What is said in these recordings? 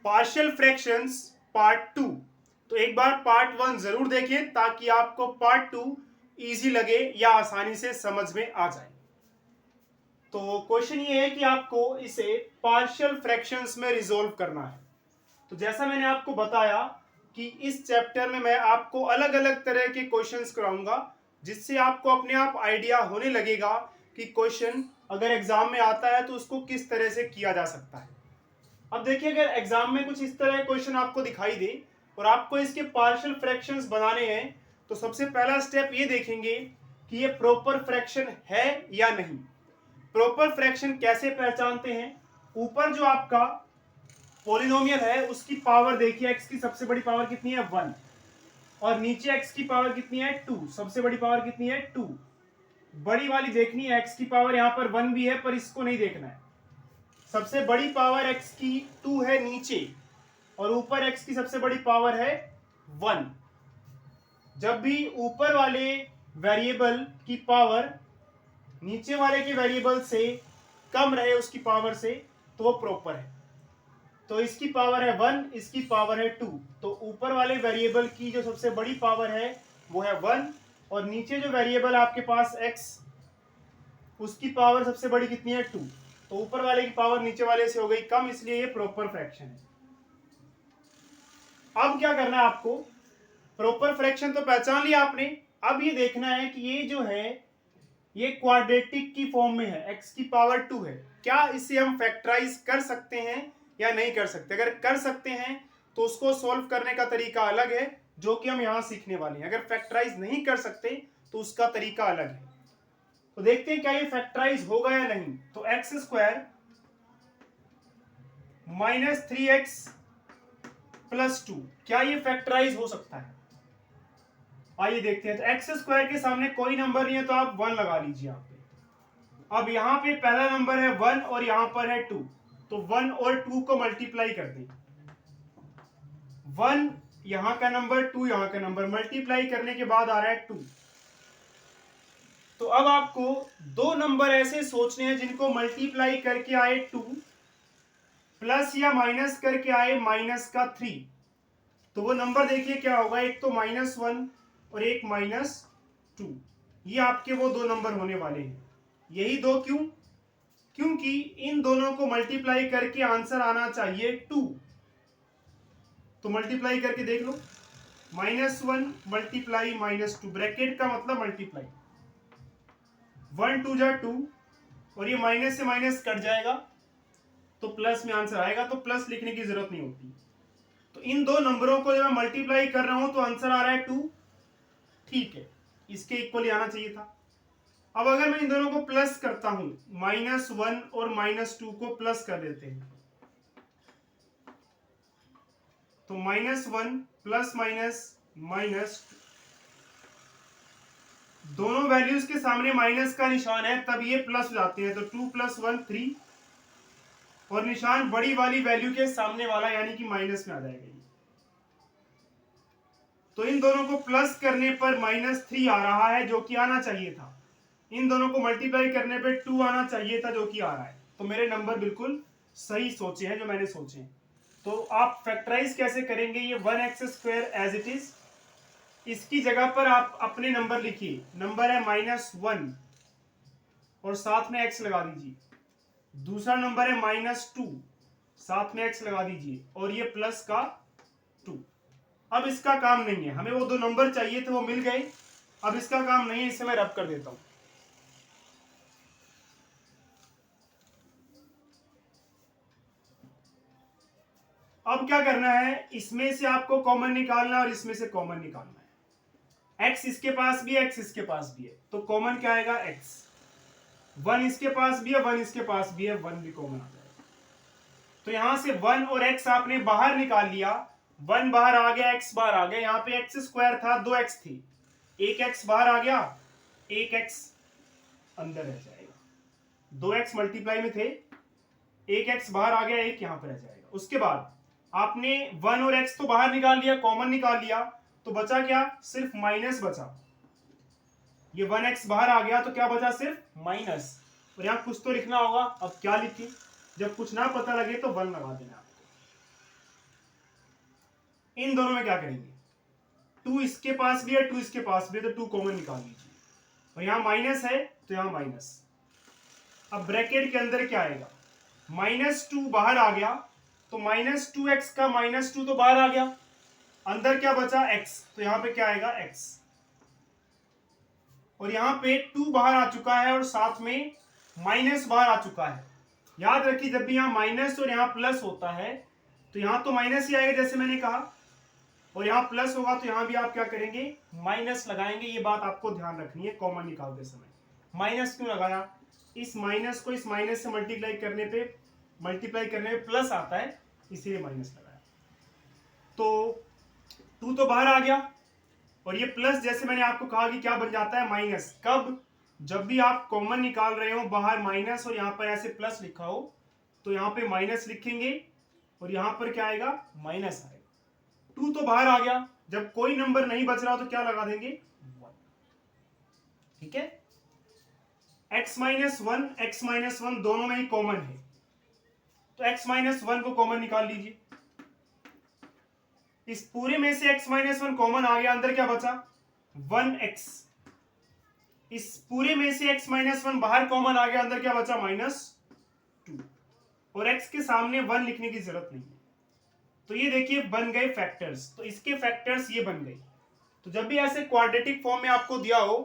Partial fractions part 2। तो एक बार part 1 जरूर देखें ताकि आपको पार्ट 2 इजी लगे या आसानी से समझ में आ जाए। तो क्वेश्चन ये है कि आपको इसे पार्शियल फ्रैक्शंस में रिजोल्व करना है। तो जैसा मैंने आपको बताया कि इस चैप्टर में मैं आपको अलग अलग तरह के क्वेश्चंस कराऊंगा, जिससे आपको अपने आप आइडिया होने लगेगा कि क्वेश्चन अगर एग्जाम में आता है तो उसको किस तरह से किया जा सकता है। अब देखिए, अगर एग्जाम में कुछ इस तरह क्वेश्चन आपको दिखाई दे और आपको इसके पार्शियल फ्रैक्शंस बनाने हैं, तो सबसे पहला स्टेप ये देखेंगे कि ये प्रॉपर फ्रैक्शन है या नहीं। प्रॉपर फ्रैक्शन कैसे पहचानते हैं? ऊपर जो आपका पॉलिनोमियल है उसकी पावर देखिए, एक्स की सबसे बड़ी पावर कितनी है 1, और नीचे एक्स की पावर कितनी है 2, सबसे बड़ी पावर कितनी है 2। बड़ी वाली देखनी है, एक्स की पावर यहां पर 1 भी है पर इसको नहीं देखना है। सबसे बड़ी पावर एक्स की 2 है नीचे, और ऊपर एक्स की सबसे बड़ी पावर है 1। जब भी ऊपर वाले वेरिएबल की पावर नीचे वाले के वेरिएबल से कम रहे उसकी पावर से, तो वो प्रॉपर है। तो इसकी पावर है 1, इसकी पावर है 2, तो ऊपर वाले वेरिएबल की जो सबसे बड़ी पावर है वो है 1, और नीचे जो वेरिएबल आपके पास x, उसकी पावर सबसे बड़ी कितनी है 2, तो ऊपर वाले की पावर नीचे वाले से हो गई कम, इसलिए ये प्रॉपर फ्रैक्शन है। अब क्या करना है आपको? प्रॉपर फ्रैक्शन तो पहचान लिया आपने। अब ये देखना है कि ये जो है ये क्वाड्रेटिक की फॉर्म में है, x की पावर 2 है, क्या इसे हम फैक्टराइज कर सकते हैं या नहीं कर सकते। अगर कर सकते हैं तो उसको सॉल्व करने का तरीका अलग है, जो कि हम यहां सीखने वाले हैं। अगर फैक्टराइज नहीं कर सकते तो उसका तरीका अलग है। तो देखते हैं क्या ये फैक्टराइज होगा या नहीं। तो x square minus 3x plus 2, क्या ये फैक्टराइज हो सकता है? आइए देखते हैं। तो एक्स स्क्वायर के सामने कोई नंबर नहीं है तो आप 1 लगा लीजिए यहाँ पे। अब यहाँ पे पहला नंबर है 1 और यहाँ पर है 2, तो 1 और 2 को मल्टीप्लाई कर दें। 1 यहाँ का नंबर, 2 यहाँ का नंबर, मल्टीप्लाई करने के बाद आ रहा है 2। तो अब आपको दो नंबर ऐसे सोचने हैं जिनको मल्टीप्लाई करके आए 2, प्लस या माइनस करके आए माइनस का 3। तो वो नंबर देखिए क्या होगा, एक तो -1 और एक -2। ये आपके वो दो नंबर होने वाले हैं। यही दो क्यों? क्योंकि इन दोनों को मल्टीप्लाई करके आंसर आना चाहिए 2। तो मल्टीप्लाई करके देख लो, -1 मल्टीप्लाई -2, ब्रैकेट का मतलब मल्टीप्लाई, 1 2 जा 2, और ये माइनस से माइनस कट जाएगा तो प्लस में आंसर आएगा, तो प्लस लिखने की जरूरत नहीं होती। तो इन दो नंबरों को जब मैं मल्टीप्लाई कर रहा हूं तो आंसर आ रहा है 2, ठीक है, इसके इक्वली आना चाहिए था। अब अगर मैं इन दोनों को प्लस करता हूं, -1 और -2 को प्लस कर देते हैं, तो -1 प्लस माइनस, दोनों वैल्यूज के सामने माइनस का निशान है तब ये प्लस हो जाते हैं। तो 2 + 1 3, और निशान बड़ी वाली वैल्यू के सामने वाला यानी कि माइनस में आ जाएगा। तो इन दोनों को प्लस करने पर -3 आ रहा है, जो कि आना चाहिए था। इन दोनों को मल्टीप्लाई करने पे 2 आना चाहिए था, जो कि आ रहा है। तो मेरे नंबर बिल्कुल सही सोचे हैं जो मैंने सोचे हैं। तो आप फैक्टराइज कैसे करेंगे? ये 1x² एज इट इज, इसकी जगह पर आप अपने नंबर लिखिए। नंबर है -1 और साथ में x लगा दीजिए। दूसरा नंबर है -2, साथ में x लगा दीजिए, और ये प्लस का 2। अब इसका काम नहीं है, हमें वो दो नंबर चाहिए थे, वो मिल गए। अब इसका काम नहीं है, इसे मैं रब कर देता हूं। अब क्या करना है, इसमें से आपको कॉमन निकालना और इसमें से कॉमन निकालना है। x इसके पास भी है, x इसके पास भी है, तो कॉमन क्या आएगा x। 1 इसके पास भी है, 1 इसके पास भी है, 1 भी कॉमन आ जाएगा। तो यहां से 1 और x आपने बाहर निकाल लिया, 1 बाहर आ गया, x बाहर आ गया। यहाँ पे x² था, 2x थी, एक x बाहर आ गया, एक x अंदर रह जाएगा। 2x मल्टीप्लाई में थे, एक x बाहर आ गया, एक यहां पर रह जाएगा। उसके बाद आपने 1 और x तो बाहर निकाल लिया, कॉमन निकाल लिया, तो बचा क्या? सिर्फ माइनस बचा। ये 1x बाहर आ गया तो क्या बचा? सिर्फ माइनस। और यहां कुछ तो लिखना होगा, अब क्या लिखे? जब कुछ ना पता लगे तो 1 लगा देना आपको। इन दोनों में क्या करेंगे, 2 इसके पास भी है 2 इसके पास भी है, तो 2 कॉमन निकाल लीजिए, और यहां माइनस है तो यहां माइनस। अब ब्रैकेट के अंदर क्या आएगा, -2 बाहर आ गया तो -2x का -2 तो बाहर आ गया, अंदर क्या बचा x, तो यहां पे क्या आएगा x, और यहां पे 2 बाहर आ चुका है और साथ में माइनस बाहर आ चुका है। याद रखिए जब भी यहां माइनस और यहां प्लस होता है तो यहां तो माइनस ही आएगा जैसे मैंने कहा, और यहां प्लस होगा तो यहां भी आप क्या करेंगे, माइनस लगाएंगे। ये बात आपको ध्यान रखनी है कॉमन निकालते समय। माइनस क्यों लगाया, इस माइनस को इस माइनस से मल्टीप्लाई करने पे प्लस आता है, इसीलिए माइनस लगाया। तो 2 तो बाहर आ गया, और ये प्लस जैसे मैंने आपको कहा कि क्या बन जाता है, माइनस। कब, जब भी आप कॉमन निकाल रहे हो, बाहर माइनस और यहां पर ऐसे प्लस लिखा हो तो यहां पे माइनस लिखेंगे और यहां पर क्या आएगा, माइनस आएगा। 2 तो बाहर आ गया, जब कोई नंबर नहीं बच रहा तो क्या लगा देंगे, 1। ठीक है, x माइनस वन दोनों में ही कॉमन है, तो x माइनस वन को कॉमन निकाल लीजिए। इस पूरे में से x माइनस वन कॉमन आ गया, अंदर क्या बचा, 1x। इस पूरे में से x माइनस वन बाहर कॉमन आ गया, अंदर क्या बचा, -2, और x के सामने 1 लिखने की जरूरत नहीं है। तो ये देखिए बन गए फैक्टर्स, तो इसके फैक्टर्स ये बन गए। तो जब भी ऐसे क्वाड्रेटिक फॉर्म में आपको दिया हो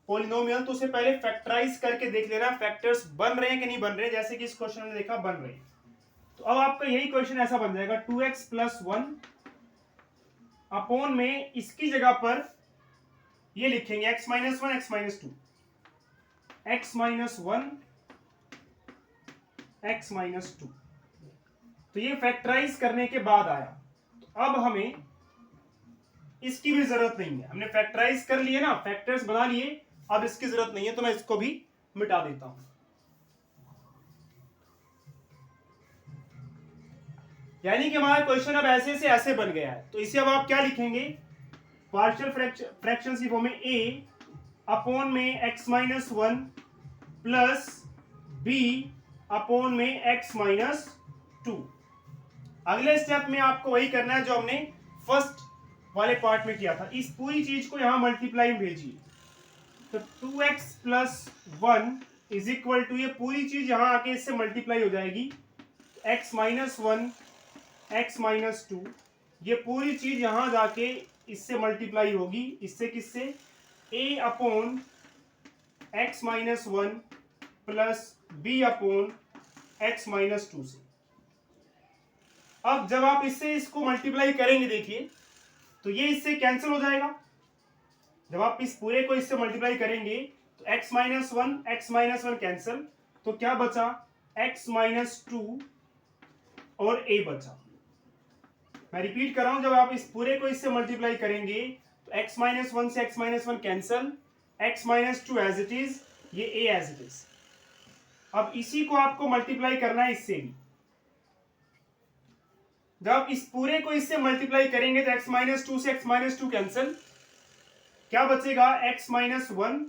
पॉलिनोमियल, तो उसे पहले फैक्टराइज करके देख लेना फैक्टर्स बन रहे हैं कि नहीं बन रहे, जैसे कि इस क्वेश्चन में देखा बन रहे हैं। तो अब आपका यही क्वेश्चन ऐसा बन जाएगा, 2x प्लस 1 अपॉन में इसकी जगह पर ये लिखेंगे x minus 1 x minus 2, x minus 1 x minus 2। तो ये फैक्टराइज करने के बाद आया, तो अब हमें इसकी भी जरूरत नहीं है, हमने फैक्टराइज कर लिए ना, फैक्टर्स बना लिए, अब इसकी जरूरत नहीं है, तो मैं इसको भी मिटा देता हूं। यानी कि हमारा क्वेश्चन अब ऐसे से ऐसे बन गया है। तो इसे अब आप क्या लिखेंगे, पार्शियल फ्रैक्शन की फॉर्म में a अपॉन में x minus 1 plus b upon में x माइनस 2। अगले स्टेप में आपको वही करना है जो हमने फर्स्ट वाले पार्ट में किया था, इस पूरी चीज को यहां मल्टीप्लाई में भेजिए। तो 2x plus 1 is equal to, ये पूरी चीज यहां आके इससे मल्टीप्लाई हो जाएगी, x माइनस 1 x माइनस 2, ये पूरी चीज यहां जाके इससे मल्टीप्लाई होगी, इससे किससे, a upon x minus 1 plus b upon x minus 2 से। अब जब आप इससे इसको मल्टीप्लाई करेंगे देखिए, तो ये इससे कैंसिल हो जाएगा। जब आप इस पूरे को इससे मल्टीप्लाई करेंगे तो x माइनस 1 कैंसिल, तो क्या बचा, x माइनस 2 और a बचा। मैं रिपीट कर रहा हूं, जब आप इस पूरे को इससे मल्टीप्लाई करेंगे तो x माइनस 1 से x minus 1 cancel, x minus 2 as it is, ये a एज इट इज। अब इसी को आपको मल्टीप्लाई करना है इससे भी। जब आप इस पूरे को इससे मल्टीप्लाई करेंगे तो x माइनस 2 से x माइनस 2 कैंसिल, क्या बचेगा, x माइनस 1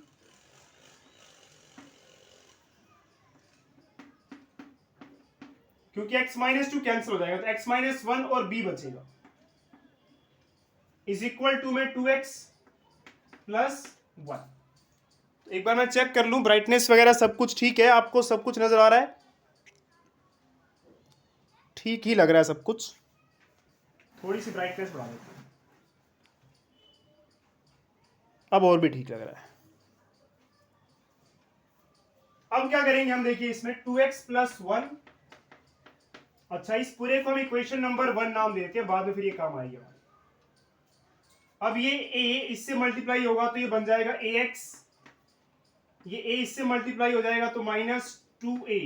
क्योंकि x माइनस 2 कैंसिल हो जाएगा, तो x माइनस 1 और b बचेगा, इज इक्वल टू में 2x प्लस 1। तो एक बार मैं चेक कर लूं ब्राइटनेस वगैरह सब कुछ ठीक है, आपको सब कुछ नजर आ रहा है, ठीक ही लग रहा है सब कुछ। थोड़ी सी ब्राइटनेस बढ़ा देते हैं, अब और भी ठीक लग रहा है। अब क्या करेंगे हम, देखिए इसमें 2x प्लस 1, अच्छा इस पूरे को हम इक्वेशन नंबर 1 नाम देते हैं, बाद में फिर ये काम आएगी हमारे। अब ये a इससे मल्टीप्लाई होगा तो ये बन जाएगा ax, ये a इससे मल्टीप्लाई हो जाएगा तो माइनस 2a,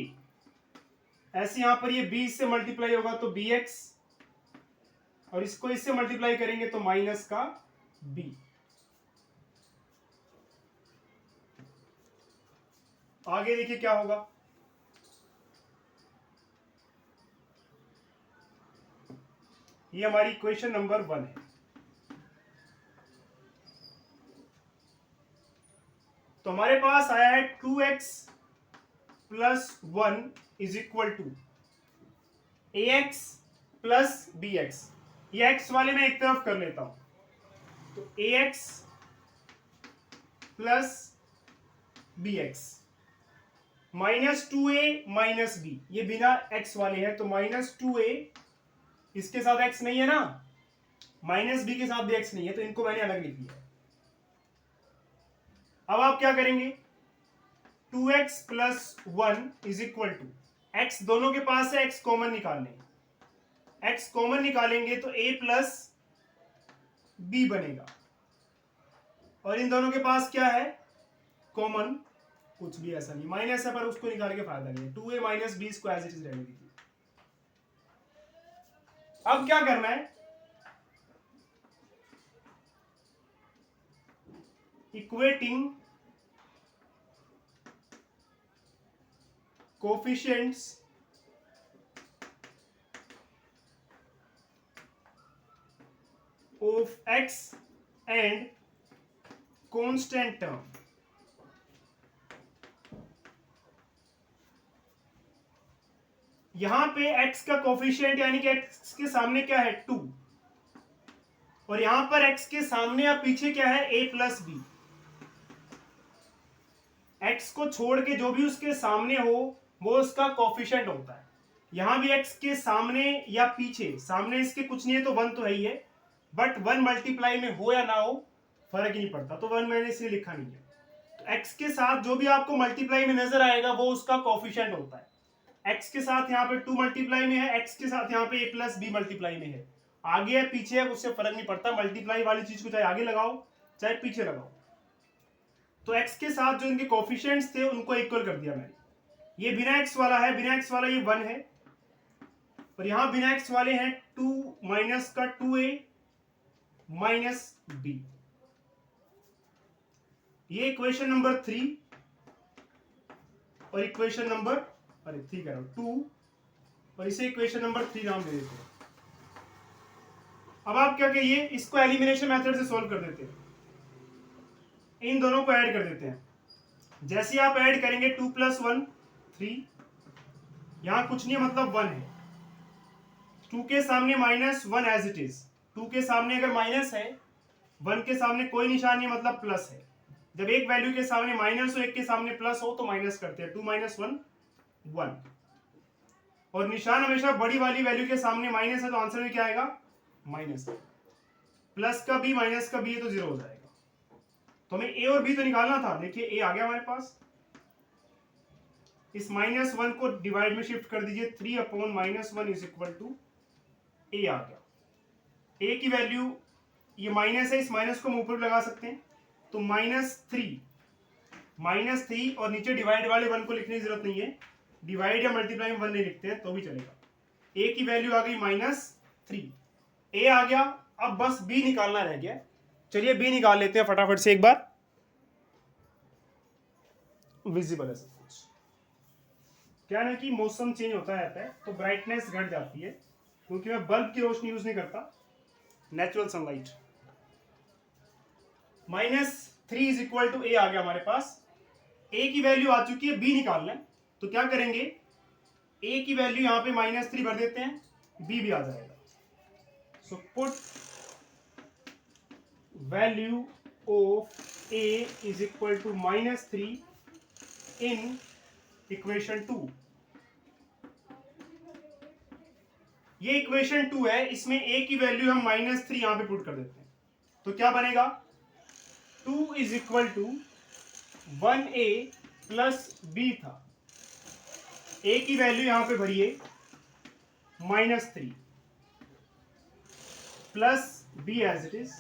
ऐसे यहां पर ये b इससे मल्टीप्लाई होगा तो bx, और इसको इससे मल्टीप्लाई करेंगे तो माइनस का b। आगे देखिए क्या होगा, ये हमारी इक्वेशन नंबर 1 है। तो हमारे पास आया है 2x plus 1 is equal to ax plus bx। ये एक्स वाले मैं एक तरफ कर लेता हूं, तो a x plus b x minus 2a minus b, ये बिना एक्स वाले हैं, तो माइनस 2a, इसके साथ एक्स नहीं है ना, माइनस बी के साथ भी एक्स नहीं है, तो इनको मैंने अलग लिख लिया। अब आप क्या करेंगे, 2x plus 1 is equal to, x दोनों के पास है, एक्स कॉमन निकाल लेंगे, एक्स कॉमन निकालेंगे तो a प्लस बी बनेगा, और इन दोनों के पास क्या है कॉमन, कुछ भी ऐसा नहीं, माइनस है पर उसको निकाल के फायदा नहीं है, 2a माइनस बी इसको एज इट इज रहने दीजिए। अब क्या करना है, equating coefficients of x and constant term. यहां पे x का कोफिशिएंट यानी कि x के सामने क्या है 2, और यहां पर x के सामने या पीछे क्या है a प्लस बी। x को छोड़ के जो भी उसके सामने हो वो उसका कोफिशिएंट होता है। यहां भी x के सामने या पीछे, सामने इसके कुछ नहीं है तो 1 तो है ही है, बट 1 मल्टीप्लाई में हो या ना हो फर्क ही नहीं पड़ता, तो 1 मैंने इसलिए लिखा नहीं है। तो x के साथ जो भी आपको मल्टीप्लाई में नजर आएगा वो उसका कोफिशिएंट होता है। x के साथ यहाँ पे 2 मल्टीप्लाई में है, x के साथ यहाँ पे a प्लस बी मल्टीप्लाई में है, आगे है पीछे है उससे फर्क नहीं पड़ता, मल्टीप्लाई वाली चीज को चाहे आगे लगाओ चाहे पीछे लगाओ। तो x के साथ जो इनके कोफिशिएंट्स थे उनको इक्वल कर दिया मैंने। ये बिना x वाला है, बिना x वाला ये 1 है, और यहां बिना x वाले हैं 2 माइनस का 2a माइनस b। ये इक्वेशन नंबर 3 और इक्वेशन नंबर 3 कह रहा हूं 2, और इसे इक्वेशन नंबर 3 नाम दे देते हैं। अब आप क्या कहिए, इसको एलिमिनेशन मेथड से सॉल्व कर देते हैं, इन दोनों को ऐड कर देते हैं। जैसे आप ऐड करेंगे 2 प्लस 1 3, यहां कुछ नहीं मतलब 1 है, 2 के सामने माइनस 1 एज इट इज, 2 के सामने अगर माइनस है, 1 के सामने कोई निशान नहीं मतलब प्लस है। जब एक वैल्यू के सामने माइनस हो, एक के सामने प्लस हो तो माइनस करते हैं, 2 माइनस 1 1, और निशान हमेशा बड़ी वाली वैल्यू के सामने माइनस है तो आंसर में क्या आएगा माइनस, प्लस का बी माइनस का बी है तो 0 हो जाएगा। तो हमें ए और बी तो निकालना था, देखिए ए आ गया हमारे पास, इस माइनस 1 को डिवाइड में शिफ्ट कर दीजिए, 3 upon minus 1 is equal to a आ गया। ए की वैल्यू ये माइनस है, इस माइनस को हम ऊपर लगा सकते हैं, तो -3 और नीचे डिवाइड वाले 1 को लिखने की जरूरत नहीं है, डिवाइड या मल्टीप्लाई में 1 नहीं लिखते हैं तो भी चलेगा। ए की वैल्यू आ गई -3, ए आ गया, अब बस बी निकालना रह गया। चलिए बी निकाल लेते हैं फटाफट से एक बार, विजिबल है सब कुछ। क्या ना कि मौसम चेंज होता रहता है तो ब्राइटनेस घट जाती है, क्योंकि मैं बल्ब की रोशनी यूज नहीं करता, natural sunlight. -3 is equal to a आ गया हमारे पास, ए की वैल्यू आ चुकी है, बी निकालना है, तो क्या करेंगे, ए की वैल्यू यहां पे -3 भर देते हैं, बी भी आ जाएगा। So put value of a is equal to -3 in equation 2। ये इक्वेशन 2 है, इसमें ए की वैल्यू हम -3 यहां पे पुट कर देते हैं, तो क्या बनेगा 2 is equal to 1a plus b था, ए की वैल्यू यहां पे भरिए -3 plus b as it is,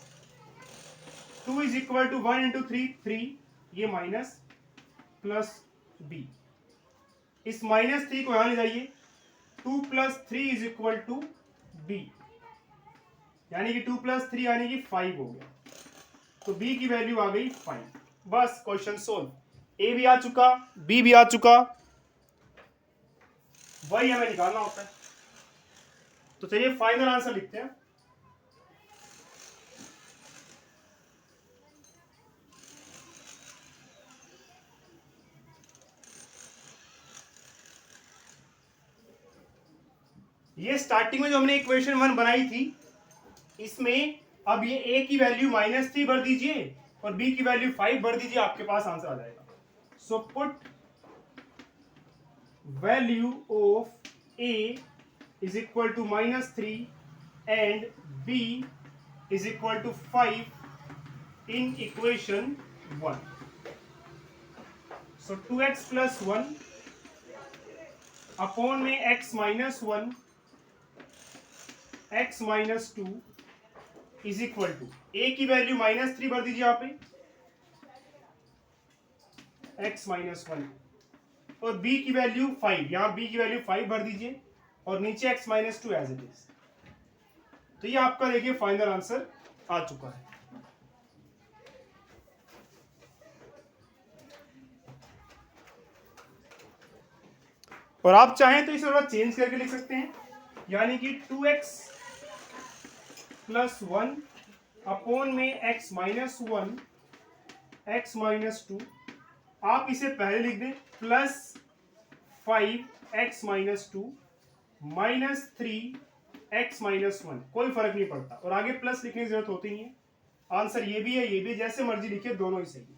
2 is equal to 1 into 3 ये माइनस प्लस बी, इस -3 को यहां ले जाइए, 2 plus 3 is equal to b, यानी कि 2 प्लस 3 यानी कि 5 हो गया, तो बी की वैल्यू आ गई 5। बस क्वेश्चन सोल्व, ए भी आ चुका, बी भी आ चुका, वही हमें निकालना होता है। तो चलिए फाइनल आंसर लिखते हैं। ये स्टार्टिंग में जो हमने इक्वेशन 1 बनाई थी इसमें अब ये a की वैल्यू -3 भर दीजिए और b की वैल्यू 5 भर दीजिए, आपके पास आंसर आ जाएगा। So put value of a is equal to -3 and b is equal to 5 in equation 1। So 2x plus 1 upon में x minus 1 x minus 2 is equal to a की वैल्यू -3 भर दीजिए यहाँ पे, x माइनस 1 और b की value 5, यहाँ b की वैल्यू 5 भर दीजिए और नीचे x minus 2 as it is. तो ये आपका देखिए फाइनल आंसर आ चुका है। और आप चाहें तो इसे थोड़ा चेंज करके लिख सकते हैं, यानी कि 2x प्लस 1 अपॉन में x माइनस 1 x माइनस 2, आप इसे पहले लिख दें plus 5x minus 2 minus 3x minus 1, कोई फर्क नहीं पड़ता और आगे प्लस लिखने की जरूरत होती नहीं है। आंसर ये भी है, ये भी, जैसे मर्जी लिखिए, दोनों ही सही है।